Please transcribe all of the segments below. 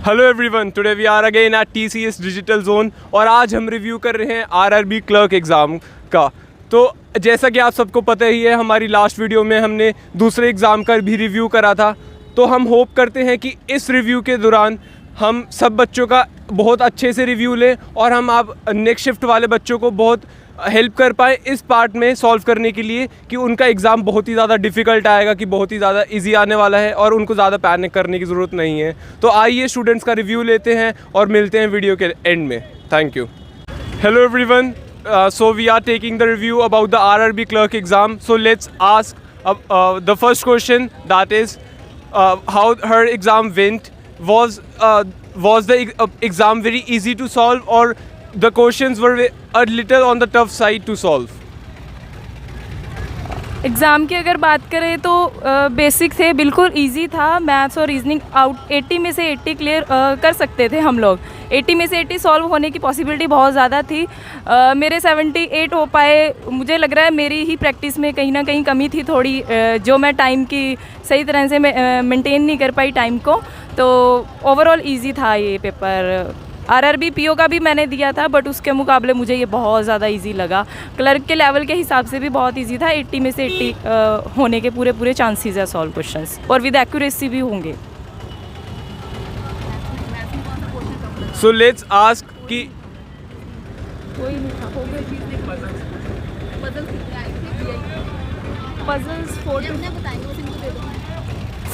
Hello everyone, today we are again at TCS digital zone और आज हम review कर रहे हैं RRB क्लर्क एग्ज़ाम का। तो जैसा कि आप सबको पता ही है, हमारी लास्ट वीडियो में हमने दूसरे एग्ज़ाम का भी रिव्यू करा था। तो हम होप करते हैं कि इस रिव्यू के दौरान हम सब बच्चों का बहुत अच्छे से रिव्यू लें और हम आप नेक्स्ट शिफ्ट वाले बच्चों को बहुत हेल्प कर पाए इस पार्ट में सॉल्व करने के लिए कि उनका एग्ज़ाम बहुत ही ज़्यादा डिफ़िकल्ट आएगा, कि बहुत ही ज़्यादा इजी आने वाला है और उनको ज़्यादा पैनिक करने की ज़रूरत नहीं है। तो आइए स्टूडेंट्स का रिव्यू लेते हैं और मिलते हैं वीडियो के एंड में। Thank you. Hello everyone, so we are taking the review about the RRB clerk exam. So let's ask the first question, that is how her exam went. Was the exam very easy to solve or the questions were a little on the tough side to solve? Exam की अगर बात करें तो basic थे, बिल्कुल easy था। Maths और reasoning 80 में से 80 क्लियर कर सकते थे हम लोग। 80 में से 80 सॉल्व होने की पॉसिबिलिटी बहुत ज़्यादा थी। मेरे 78 हो पाए। मुझे लग रहा है मेरी ही प्रैक्टिस में कहीं ना कहीं कमी थी थोड़ी, जो मैं टाइम की सही तरह से मेंटेन नहीं कर पाई टाइम को। तो ओवरऑल इजी था ये पेपर। RRB PO का भी मैंने दिया था, बट उसके मुकाबले मुझे ये बहुत ज़्यादा इजी लगा। क्लर्क के लेवल के हिसाब से भी बहुत इजी था। 80 में से 80 होने के पूरे चांसेस है सॉल्व क्वेश्चंस, और विद एक्यूरेसी भी होंगे। सो लेट्स आस्क कि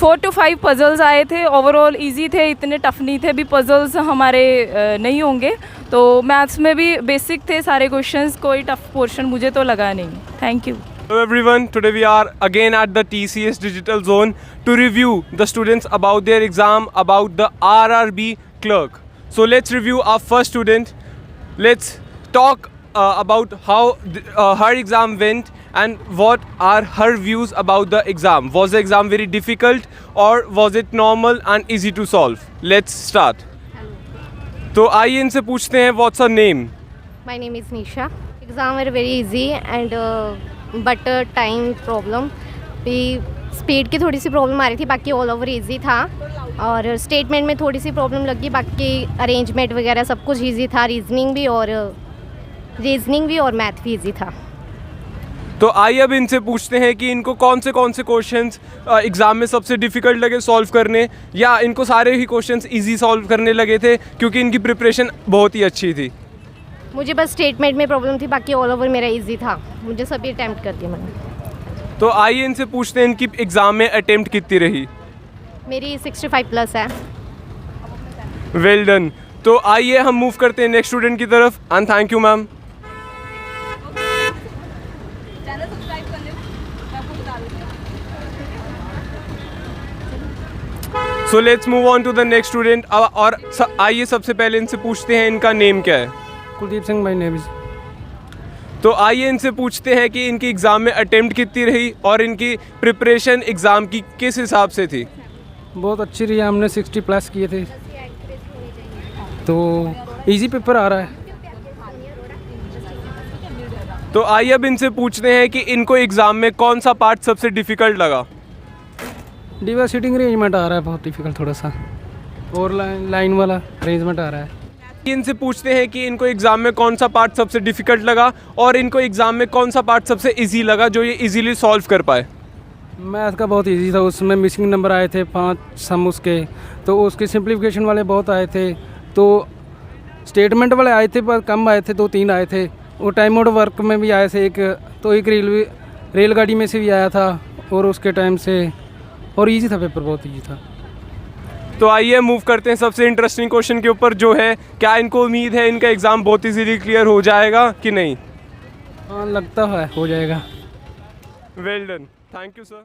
फोर टू 5 पजल्स आए थे। ओवरऑल इजी थे, इतने टफ नहीं थे। भी पजल्स हमारे नहीं होंगे। तो मैथ्स में भी बेसिक थे सारे क्वेश्चंस, कोई टफ पोर्शन मुझे तो लगा नहीं। Thank you. Hello everyone, today we are again at the TCS digital zone to review the students about their exam about the RRB clerk. So let's review our first student. Let's talk about how her exam went and what are her views about the exam. Was the exam very difficult or was it normal and easy to solve? Let's start. तो आइए इनसे पूछते हैं, what's her name? My name is Nisha. Exam were very easy and but time problem. Speed की थोड़ी सी problem आ रही थी, बाकी ऑल ओवर इजी था। और स्टेटमेंट में थोड़ी सी प्रॉब्लम लगी, बाकी अरेंजमेंट वगैरह सब कुछ इजी था। रीजनिंग भी और मैथ भी इजी था। तो आइए अब इनसे पूछते हैं कि इनको कौन से क्वेश्चंस एग्ज़ाम में सबसे डिफ़िकल्ट लगे सॉल्व करने, या इनको सारे ही क्वेश्चंस इजी सॉल्व करने लगे थे क्योंकि इनकी प्रिपरेशन बहुत ही अच्छी थी। मुझे बस स्टेटमेंट में प्रॉब्लम थी, बाकी ऑल ओवर मेरा इजी था। मुझे सभी अटैम्प्ट कर दिया मैंने। तो आइए इनसे पूछते हैं इनकी एग्ज़ाम में अटैम्प्ट कितनी रही। मेरी 65 प्लस है। Well done. तो आइए हम मूव करते हैं नेक्स्ट स्टूडेंट की तरफ। And thank you ma'am. So let's move on to the next student. और आइए सबसे पहले इनसे पूछते हैं इनका नेम क्या है। Kuldeep Singh my name is. तो आइए इनसे पूछते हैं कि इनकी एग्ज़ाम में अटेम्प्ट कितनी रही और इनकी प्रिपरेशन एग्ज़ाम की किस हिसाब से थी। बहुत अच्छी रही, हमने 60 प्लस किए थे, तो इजी पेपर आ रहा है। तो आइए अब इनसे पूछते हैं कि इनको एग्ज़ाम में कौन सा पार्ट सबसे डिफ़िकल्ट लगा। डिवर्सिटी अरेंजमेंट आ रहा है बहुत डिफिकल्ट थोड़ा सा, और लाइन वाला अरेंजमेंट आ रहा है। इनसे पूछते हैं कि इनको एग्ज़ाम में कौन सा पार्ट सबसे डिफ़िकल्ट लगा और इनको एग्ज़ाम में कौन सा पार्ट सबसे इजी लगा जो ये इजीली सॉल्व कर पाए। मैथ का बहुत इजी था, उसमें मिसिंग नंबर आए थे 5 सम उसके, तो उसके सिंप्लीफिकेशन वाले बहुत आए थे। तो स्टेटमेंट वाले आए थे पर कम आए थे, 2-3 आए थे। वो टाइम आउट वर्क में भी आए थे एक रेलगाड़ी में से भी आया था, और उसके टाइम से, और इजी था पेपर, बहुत इजी था। तो आइए मूव करते हैं सबसे इंटरेस्टिंग क्वेश्चन के ऊपर, जो है क्या इनको उम्मीद है इनका एग्ज़ाम बहुत इजीली क्लियर हो जाएगा कि नहीं। हाँ, लगता है हो जाएगा। Well done, thank you sir.